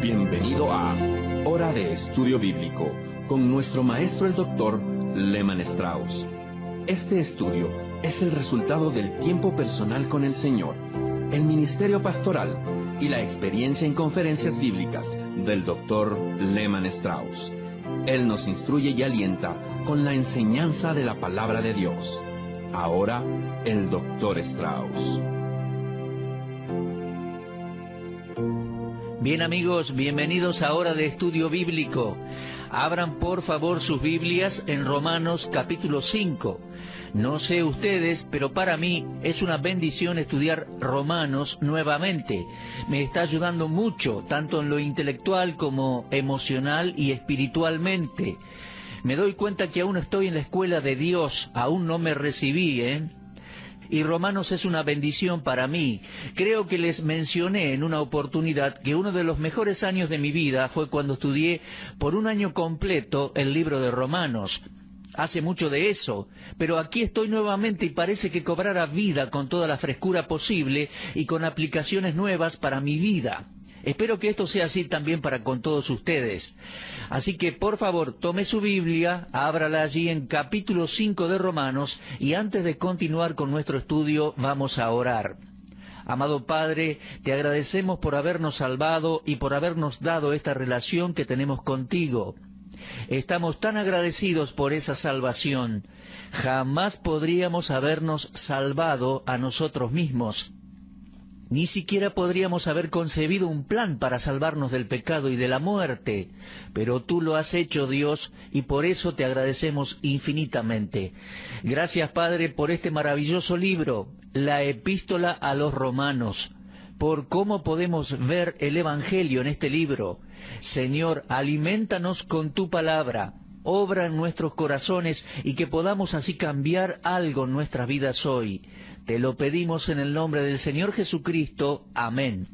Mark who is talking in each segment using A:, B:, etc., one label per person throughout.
A: Bienvenido a Hora de Estudio Bíblico con nuestro maestro el Dr. Lehman Strauss. Este estudio es el resultado del tiempo personal con el Señor, el ministerio pastoral y la experiencia en conferencias bíblicas del Dr. Lehman Strauss. Él nos instruye y alienta con la enseñanza de la palabra de Dios. Ahora, el Dr. Strauss.
B: Bien amigos, bienvenidos a Hora de Estudio Bíblico. Abran por favor sus Biblias en Romanos capítulo 5. No sé ustedes, pero para mí es una bendición estudiar Romanos nuevamente. Me está ayudando mucho, tanto en lo intelectual como emocional y espiritualmente. Me doy cuenta que aún estoy en la escuela de Dios, aún no me recibí, Y Romanos es una bendición para mí. Creo que les mencioné en una oportunidad que uno de los mejores años de mi vida fue cuando estudié por un año completo el libro de Romanos. Hace mucho de eso, pero aquí estoy nuevamente y parece que cobrara vida con toda la frescura posible y con aplicaciones nuevas para mi vida. Espero que esto sea así también para con todos ustedes. Así que, por favor, tome su Biblia, ábrala allí en capítulo 5 de Romanos, y antes de continuar con nuestro estudio, vamos a orar. Amado Padre, te agradecemos por habernos salvado y por habernos dado esta relación que tenemos contigo. Estamos tan agradecidos por esa salvación. Jamás podríamos habernos salvado a nosotros mismos. Ni siquiera podríamos haber concebido un plan para salvarnos del pecado y de la muerte, pero tú lo has hecho, Dios, y por eso te agradecemos infinitamente. Gracias, Padre, por este maravilloso libro, la Epístola a los Romanos, por cómo podemos ver el Evangelio en este libro. Señor, alimentanos con tu palabra, obra en nuestros corazones y que podamos así cambiar algo en nuestras vidas hoy. Te lo pedimos en el nombre del Señor Jesucristo. Amén.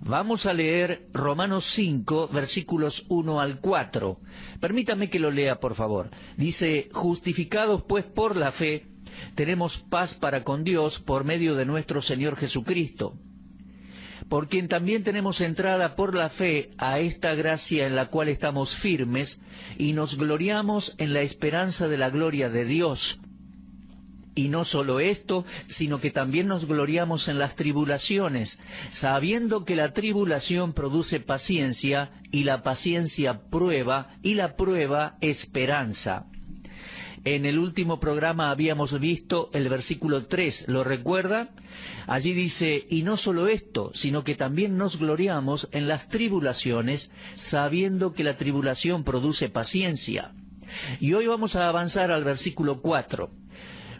B: Vamos a leer Romanos 5, versículos 1 al 4. Permítame que lo lea, por favor. Dice: justificados pues por la fe, tenemos paz para con Dios por medio de nuestro Señor Jesucristo, por quien también tenemos entrada por la fe a esta gracia en la cual estamos firmes y nos gloriamos en la esperanza de la gloria de Dios. Y no solo esto, sino que también nos gloriamos en las tribulaciones, sabiendo que la tribulación produce paciencia, y la paciencia prueba, y la prueba esperanza. En el último programa habíamos visto el versículo 3, ¿lo recuerda? Allí dice: y no solo esto, sino que también nos gloriamos en las tribulaciones, sabiendo que la tribulación produce paciencia. Y hoy vamos a avanzar al versículo 4.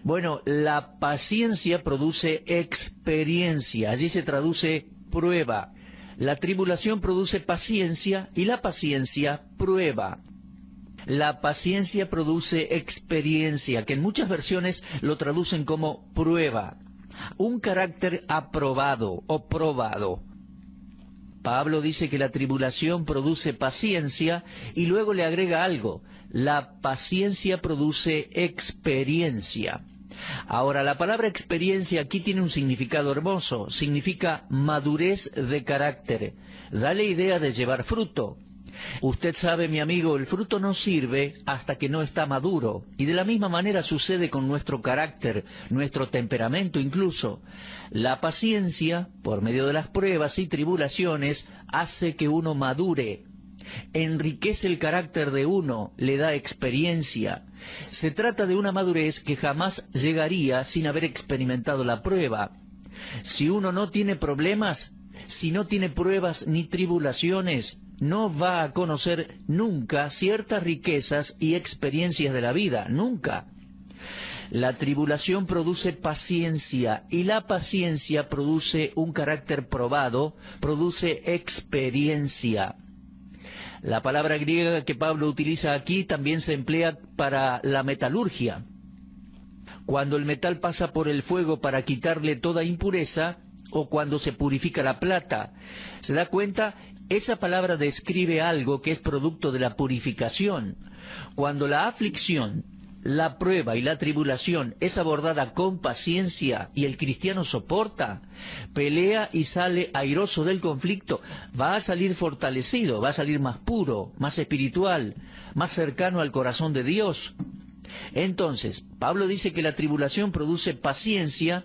B: Bueno, la paciencia produce experiencia, allí se traduce prueba. La tribulación produce paciencia y la paciencia prueba. La paciencia produce experiencia, que en muchas versiones lo traducen como prueba. Un carácter aprobado o probado. Pablo dice que la tribulación produce paciencia y luego le agrega algo: la paciencia produce experiencia. Ahora, la palabra experiencia aquí tiene un significado hermoso, significa madurez de carácter, da la idea de llevar fruto. Usted sabe, mi amigo, el fruto no sirve hasta que no está maduro, y de la misma manera sucede con nuestro carácter, nuestro temperamento incluso. La paciencia, por medio de las pruebas y tribulaciones, hace que uno madure, enriquece el carácter de uno, le da experiencia. Se trata de una madurez que jamás llegaría sin haber experimentado la prueba. Si uno no tiene problemas, si no tiene pruebas ni tribulaciones, no va a conocer nunca ciertas riquezas y experiencias de la vida, nunca. La tribulación produce paciencia y la paciencia produce un carácter probado, produce experiencia. La palabra griega que Pablo utiliza aquí también se emplea para la metalurgia. Cuando el metal pasa por el fuego para quitarle toda impureza, o cuando se purifica la plata, ¿se da cuenta? Esa palabra describe algo que es producto de la purificación. Cuando la aflicción, la prueba y la tribulación es abordada con paciencia y el cristiano soporta, pelea y sale airoso del conflicto, va a salir fortalecido, va a salir más puro, más espiritual, más cercano al corazón de Dios. Entonces, Pablo dice que la tribulación produce paciencia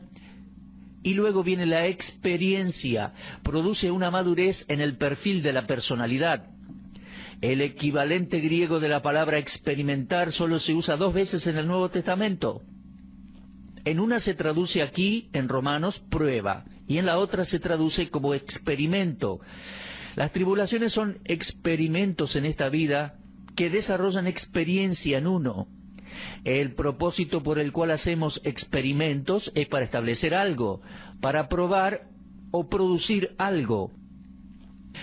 B: y luego viene la experiencia, produce una madurez en el perfil de la personalidad. El equivalente griego de la palabra experimentar solo se usa 2 veces en el Nuevo Testamento. En una se traduce aquí, en Romanos, prueba, y en la otra se traduce como experimento. Las tribulaciones son experimentos en esta vida que desarrollan experiencia en uno. El propósito por el cual hacemos experimentos es para establecer algo, para probar o producir algo.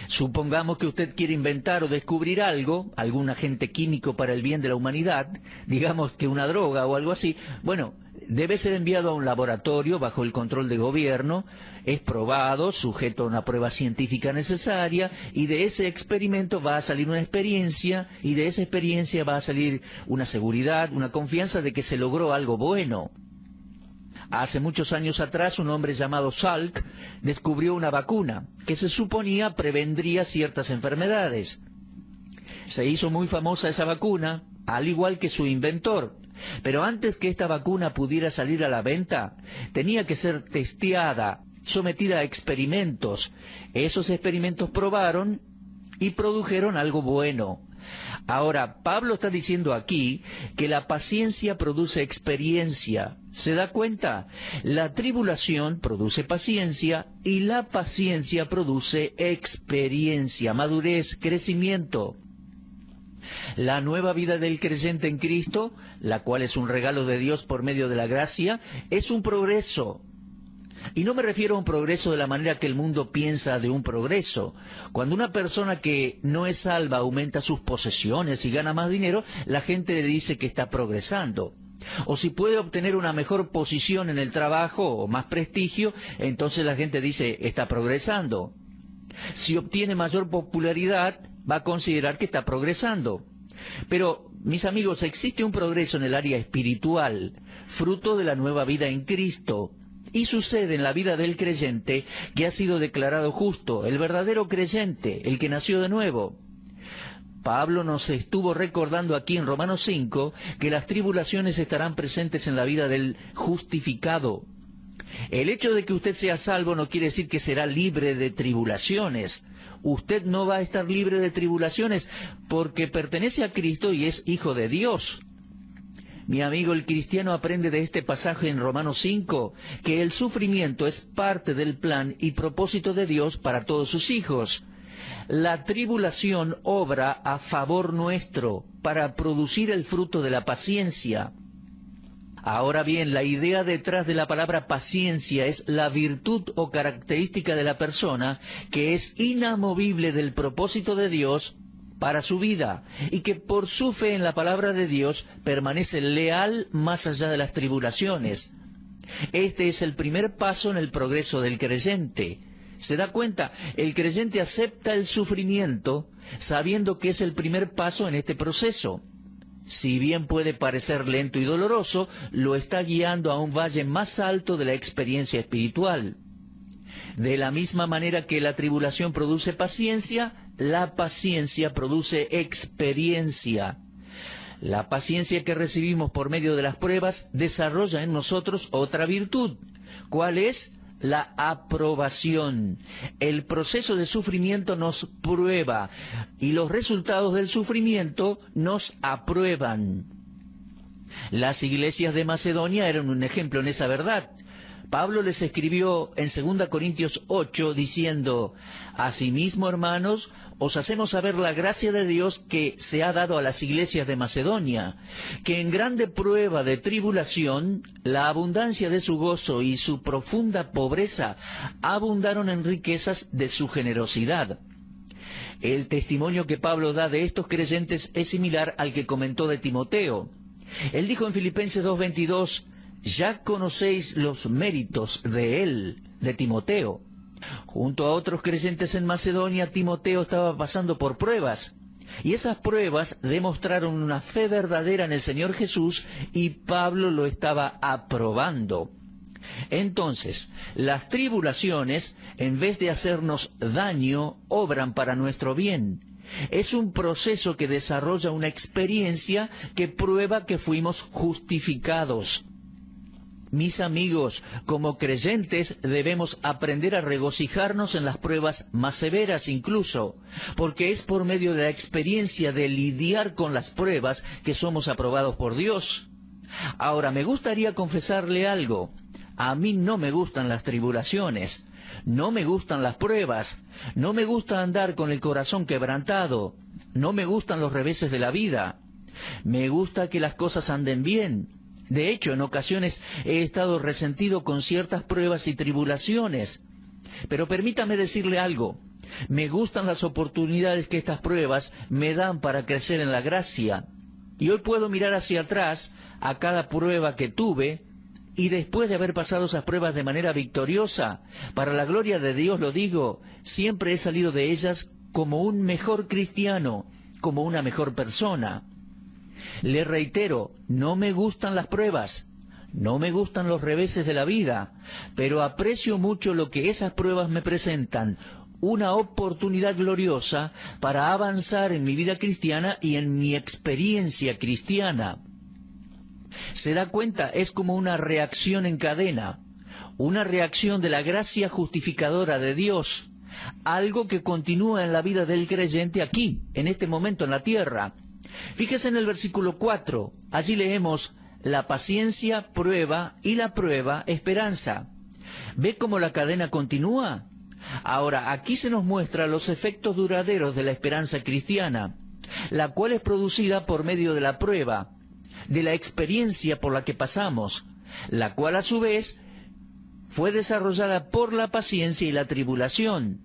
B: Supongamos que usted quiere inventar o descubrir algo, algún agente químico para el bien de la humanidad, digamos que una droga o algo así. Bueno, debe ser enviado a un laboratorio bajo el control de gobierno, es probado, sujeto a una prueba científica necesaria, y de ese experimento va a salir una experiencia, y de esa experiencia va a salir una seguridad, una confianza de que se logró algo bueno. Hace muchos años atrás, un hombre llamado Salk descubrió una vacuna que se suponía prevendría ciertas enfermedades. Se hizo muy famosa esa vacuna, al igual que su inventor. Pero antes que esta vacuna pudiera salir a la venta, tenía que ser testeada, sometida a experimentos. Esos experimentos probaron y produjeron algo bueno. Ahora, Pablo está diciendo aquí que la paciencia produce experiencia. ¿Se da cuenta? La tribulación produce paciencia y la paciencia produce experiencia, madurez, crecimiento. La nueva vida del creyente en Cristo, la cual es un regalo de Dios por medio de la gracia, es un progreso. Y no me refiero a un progreso de la manera que el mundo piensa de un progreso. Cuando una persona que no es salva aumenta sus posesiones y gana más dinero, la gente le dice que está progresando. O si puede obtener una mejor posición en el trabajo o más prestigio, entonces la gente dice está progresando. Si obtiene mayor popularidad, va a considerar que está progresando. Pero, mis amigos, existe un progreso en el área espiritual, fruto de la nueva vida en Cristo. Y sucede en la vida del creyente que ha sido declarado justo, el verdadero creyente, el que nació de nuevo. Pablo nos estuvo recordando aquí en Romanos 5 que las tribulaciones estarán presentes en la vida del justificado. El hecho de que usted sea salvo no quiere decir que será libre de tribulaciones. Usted no va a estar libre de tribulaciones porque pertenece a Cristo y es hijo de Dios. Mi amigo, el cristiano aprende de este pasaje en Romanos 5 que el sufrimiento es parte del plan y propósito de Dios para todos sus hijos. La tribulación obra a favor nuestro para producir el fruto de la paciencia. Ahora bien, la idea detrás de la palabra paciencia es la virtud o característica de la persona que es inamovible del propósito de Dios para su vida, y que por su fe en la palabra de Dios permanece leal más allá de las tribulaciones. Este es el primer paso en el progreso del creyente. ¿Se da cuenta? El creyente acepta el sufrimiento sabiendo que es el primer paso en este proceso. Si bien puede parecer lento y doloroso, lo está guiando a un valle más alto de la experiencia espiritual. De la misma manera que la tribulación produce paciencia, la paciencia produce experiencia. La paciencia que recibimos por medio de las pruebas desarrolla en nosotros otra virtud. ¿Cuál es? La aprobación. El proceso de sufrimiento nos prueba y los resultados del sufrimiento nos aprueban. Las iglesias de Macedonia eran un ejemplo en esa verdad. Pablo les escribió en 2 Corintios 8 diciendo: asimismo, hermanos, os hacemos saber la gracia de Dios que se ha dado a las iglesias de Macedonia, que en grande prueba de tribulación, la abundancia de su gozo y su profunda pobreza abundaron en riquezas de su generosidad. El testimonio que Pablo da de estos creyentes es similar al que comentó de Timoteo. Él dijo en Filipenses 2:22, ya conocéis los méritos de él, de Timoteo. Junto a otros creyentes en Macedonia, Timoteo estaba pasando por pruebas. Y esas pruebas demostraron una fe verdadera en el Señor Jesús, y Pablo lo estaba aprobando. Entonces, las tribulaciones, en vez de hacernos daño, obran para nuestro bien. Es un proceso que desarrolla una experiencia que prueba que fuimos justificados. Mis amigos, como creyentes debemos aprender a regocijarnos en las pruebas más severas incluso, porque es por medio de la experiencia de lidiar con las pruebas que somos aprobados por Dios. Ahora, me gustaría confesarle algo. A mí no me gustan las tribulaciones, no me gustan las pruebas, no me gusta andar con el corazón quebrantado, no me gustan los reveses de la vida. Me gusta que las cosas anden bien. De hecho, en ocasiones he estado resentido con ciertas pruebas y tribulaciones. Pero permítame decirle algo. Me gustan las oportunidades que estas pruebas me dan para crecer en la gracia. Y hoy puedo mirar hacia atrás a cada prueba que tuve, y después de haber pasado esas pruebas de manera victoriosa, para la gloria de Dios lo digo, siempre he salido de ellas como un mejor cristiano, como una mejor persona. Le reitero, no me gustan las pruebas, no me gustan los reveses de la vida, pero aprecio mucho lo que esas pruebas me presentan, una oportunidad gloriosa para avanzar en mi vida cristiana y en mi experiencia cristiana. ¿Se da cuenta? Es como una reacción en cadena, una reacción de la gracia justificadora de Dios, algo que continúa en la vida del creyente aquí, en este momento en la tierra. Fíjese en el versículo 4, allí leemos, la paciencia prueba y la prueba esperanza. ¿Ve cómo la cadena continúa? Ahora, aquí se nos muestra los efectos duraderos de la esperanza cristiana, la cual es producida por medio de la prueba, de la experiencia por la que pasamos, la cual a su vez fue desarrollada por la paciencia y la tribulación.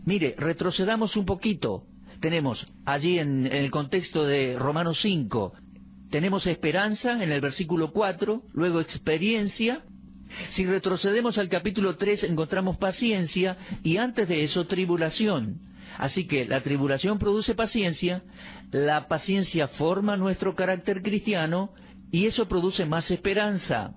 B: Mire, retrocedamos un poquito. Tenemos allí en el contexto de Romanos 5, tenemos esperanza en el versículo 4, luego experiencia. Si retrocedemos al capítulo 3 encontramos paciencia y antes de eso tribulación. Así que la tribulación produce paciencia, la paciencia forma nuestro carácter cristiano y eso produce más esperanza.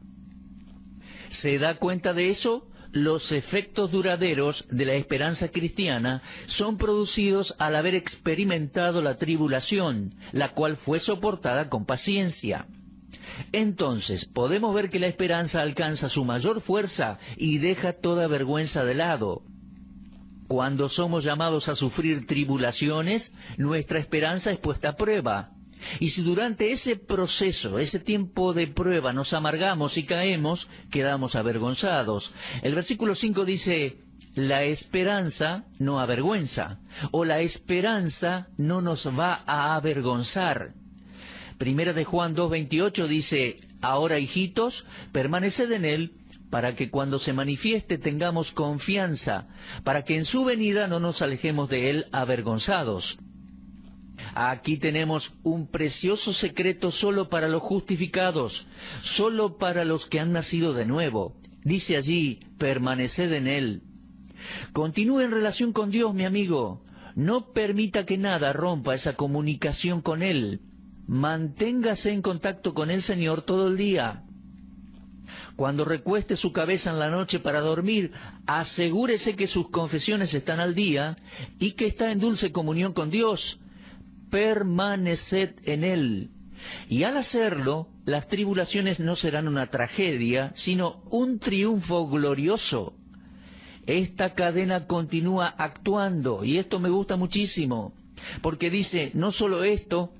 B: ¿Se da cuenta de eso? Los efectos duraderos de la esperanza cristiana son producidos al haber experimentado la tribulación, la cual fue soportada con paciencia. Entonces, podemos ver que la esperanza alcanza su mayor fuerza y deja toda vergüenza de lado. Cuando somos llamados a sufrir tribulaciones, nuestra esperanza es puesta a prueba. Y si durante ese proceso, ese tiempo de prueba, nos amargamos y caemos, quedamos avergonzados. El versículo 5 dice, la esperanza no avergüenza, o la esperanza no nos va a avergonzar. Primera de Juan 2:28 dice, ahora hijitos, permaneced en él, para que cuando se manifieste tengamos confianza, para que en su venida no nos alejemos de él avergonzados. Aquí tenemos un precioso secreto solo para los justificados, solo para los que han nacido de nuevo. Dice allí, permaneced en él. Continúe en relación con Dios, mi amigo. No permita que nada rompa esa comunicación con él. Manténgase en contacto con el Señor todo el día. Cuando recueste su cabeza en la noche para dormir, asegúrese que sus confesiones están al día y que está en dulce comunión con Dios. Permaneced en él. Y al hacerlo, las tribulaciones no serán una tragedia, sino un triunfo glorioso. Esta cadena continúa actuando, y esto me gusta muchísimo, porque dice, no solo esto,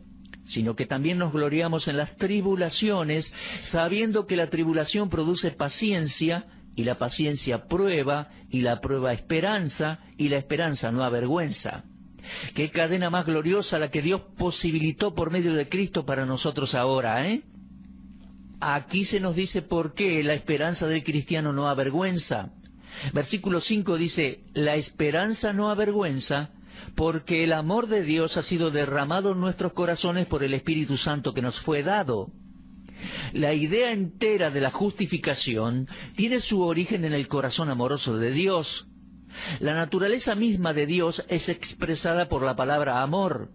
B: sino que también nos gloriamos en las tribulaciones, sabiendo que la tribulación produce paciencia, y la paciencia prueba, y la prueba esperanza, y la esperanza no avergüenza. Qué cadena más gloriosa la que Dios posibilitó por medio de Cristo para nosotros ahora, ¿eh? Aquí se nos dice por qué la esperanza del cristiano no avergüenza. Versículo 5 dice, la esperanza no avergüenza, porque el amor de Dios ha sido derramado en nuestros corazones por el Espíritu Santo que nos fue dado. La idea entera de la justificación tiene su origen en el corazón amoroso de Dios. La naturaleza misma de Dios es expresada por la palabra amor.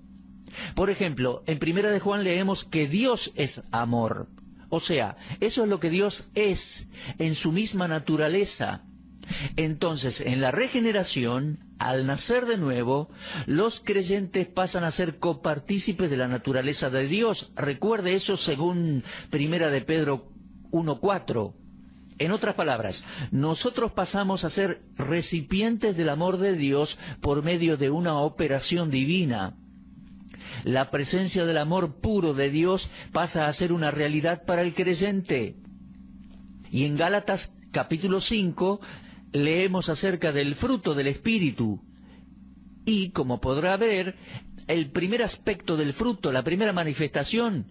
B: Por ejemplo, en 1 de Juan leemos que Dios es amor. O sea, eso es lo que Dios es en su misma naturaleza. Entonces, en la regeneración, al nacer de nuevo, los creyentes pasan a ser copartícipes de la naturaleza de Dios. Recuerde eso según 1 de Pedro 1:4. En otras palabras, nosotros pasamos a ser recipientes del amor de Dios por medio de una operación divina. La presencia del amor puro de Dios pasa a ser una realidad para el creyente. Y en Gálatas capítulo 5 leemos acerca del fruto del Espíritu. Y, como podrá ver, el primer aspecto del fruto, la primera manifestación,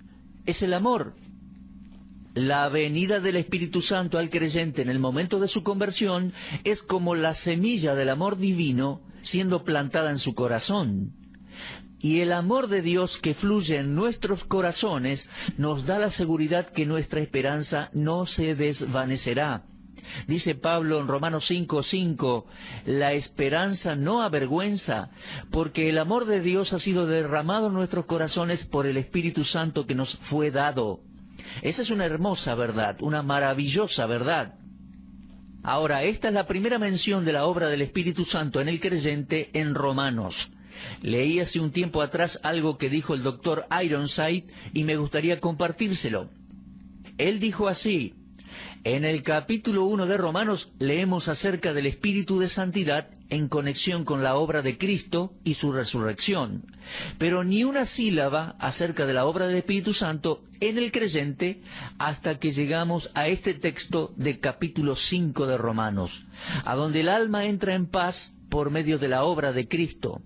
B: es el amor. La venida del Espíritu Santo al creyente en el momento de su conversión es como la semilla del amor divino siendo plantada en su corazón. Y el amor de Dios que fluye en nuestros corazones nos da la seguridad que nuestra esperanza no se desvanecerá. Dice Pablo en Romanos 5:5, la esperanza no avergüenza, porque el amor de Dios ha sido derramado en nuestros corazones por el Espíritu Santo que nos fue dado. Esa es una hermosa verdad, una maravillosa verdad. Ahora, esta es la primera mención de la obra del Espíritu Santo en el creyente en Romanos. Leí hace un tiempo atrás algo que dijo el doctor Ironside y me gustaría compartírselo. Él dijo así: en el capítulo 1 de Romanos leemos acerca del Espíritu de Santidad en conexión con la obra de Cristo y su resurrección, pero ni una sílaba acerca de la obra del Espíritu Santo en el creyente hasta que llegamos a este texto de capítulo 5 de Romanos, a donde el alma entra en paz por medio de la obra de Cristo.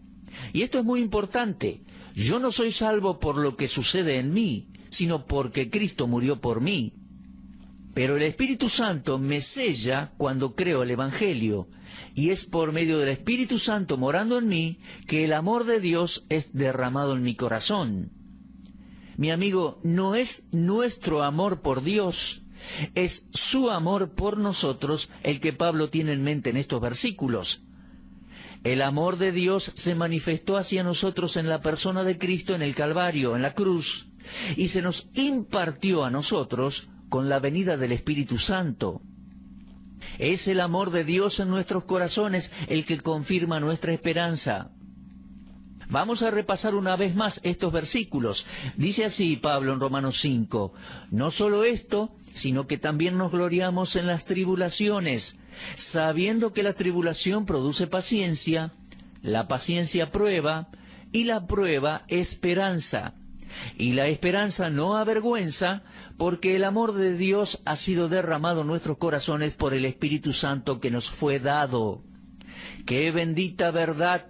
B: Y esto es muy importante. Yo no soy salvo por lo que sucede en mí, sino porque Cristo murió por mí. Pero el Espíritu Santo me sella cuando creo el Evangelio, y es por medio del Espíritu Santo morando en mí que el amor de Dios es derramado en mi corazón. Mi amigo, no es nuestro amor por Dios, es su amor por nosotros el que Pablo tiene en mente en estos versículos. El amor de Dios se manifestó hacia nosotros en la persona de Cristo en el Calvario, en la cruz, y se nos impartió a nosotros con la venida del Espíritu Santo. Es el amor de Dios en nuestros corazones el que confirma nuestra esperanza. Vamos a repasar una vez más estos versículos. Dice así Pablo en Romanos 5, no solo esto, sino que también nos gloriamos en las tribulaciones, sabiendo que la tribulación produce paciencia, la paciencia prueba, y la prueba esperanza. Y la esperanza no avergüenza, porque el amor de Dios ha sido derramado en nuestros corazones por el Espíritu Santo que nos fue dado. ¡Qué bendita verdad!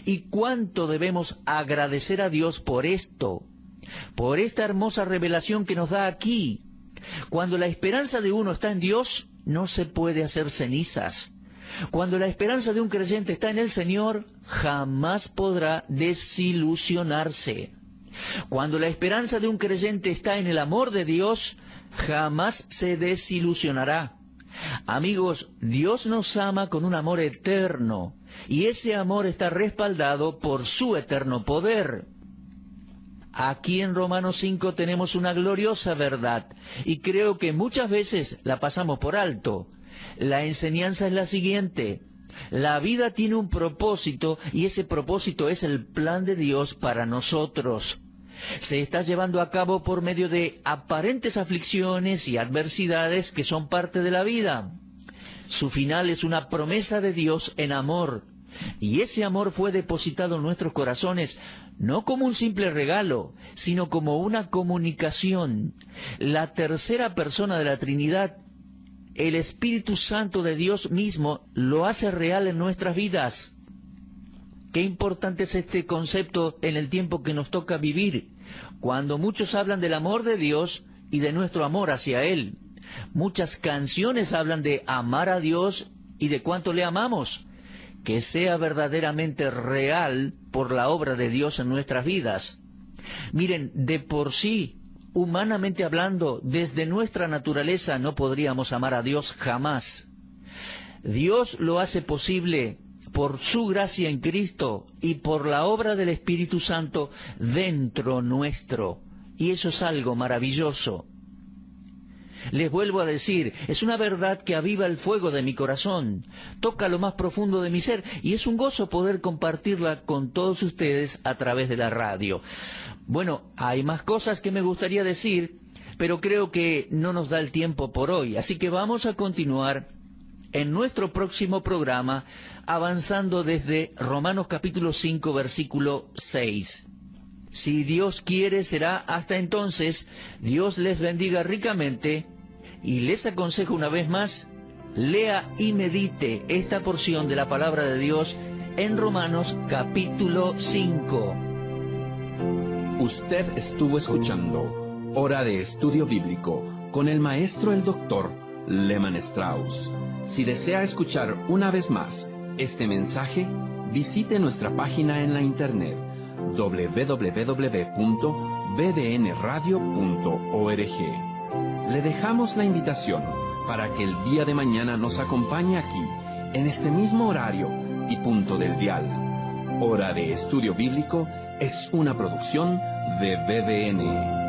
B: Y cuánto debemos agradecer a Dios por esto, por esta hermosa revelación que nos da aquí. Cuando la esperanza de uno está en Dios, no se puede hacer cenizas. Cuando la esperanza de un creyente está en el Señor, jamás podrá desilusionarse. Cuando la esperanza de un creyente está en el amor de Dios, jamás se desilusionará. Amigos, Dios nos ama con un amor eterno, y ese amor está respaldado por su eterno poder. Aquí en Romanos 5 tenemos una gloriosa verdad, y creo que muchas veces la pasamos por alto. La enseñanza es la siguiente: la vida tiene un propósito, y ese propósito es el plan de Dios para nosotros. Se está llevando a cabo por medio de aparentes aflicciones y adversidades que son parte de la vida. Su final es una promesa de Dios en amor, y ese amor fue depositado en nuestros corazones no como un simple regalo, sino como una comunicación. La tercera persona de la Trinidad, el Espíritu Santo de Dios mismo, lo hace real en nuestras vidas. Qué importante es este concepto en el tiempo que nos toca vivir, cuando muchos hablan del amor de Dios y de nuestro amor hacia Él. Muchas canciones hablan de amar a Dios y de cuánto le amamos. Que sea verdaderamente real por la obra de Dios en nuestras vidas. Miren, de por sí, humanamente hablando, desde nuestra naturaleza no podríamos amar a Dios jamás. Dios lo hace posible por su gracia en Cristo y por la obra del Espíritu Santo dentro nuestro. Y eso es algo maravilloso. Les vuelvo a decir, es una verdad que aviva el fuego de mi corazón, toca lo más profundo de mi ser, y es un gozo poder compartirla con todos ustedes a través de la radio. Bueno, hay más cosas que me gustaría decir, pero creo que no nos da el tiempo por hoy, así que vamos a continuar en nuestro próximo programa, avanzando desde Romanos capítulo 5, versículo 6. Si Dios quiere, será hasta entonces. Dios les bendiga ricamente y les aconsejo una vez más, lea y medite esta porción de la palabra de Dios en Romanos capítulo 5.
A: Usted estuvo escuchando Hora de Estudio Bíblico con el maestro el doctor Lehmann Strauss. Si desea escuchar una vez más este mensaje, visite nuestra página en la internet www.bbnradio.org. Le dejamos la invitación para que el día de mañana nos acompañe aquí, en este mismo horario y punto del dial. Hora de Estudio Bíblico es una producción de BBN.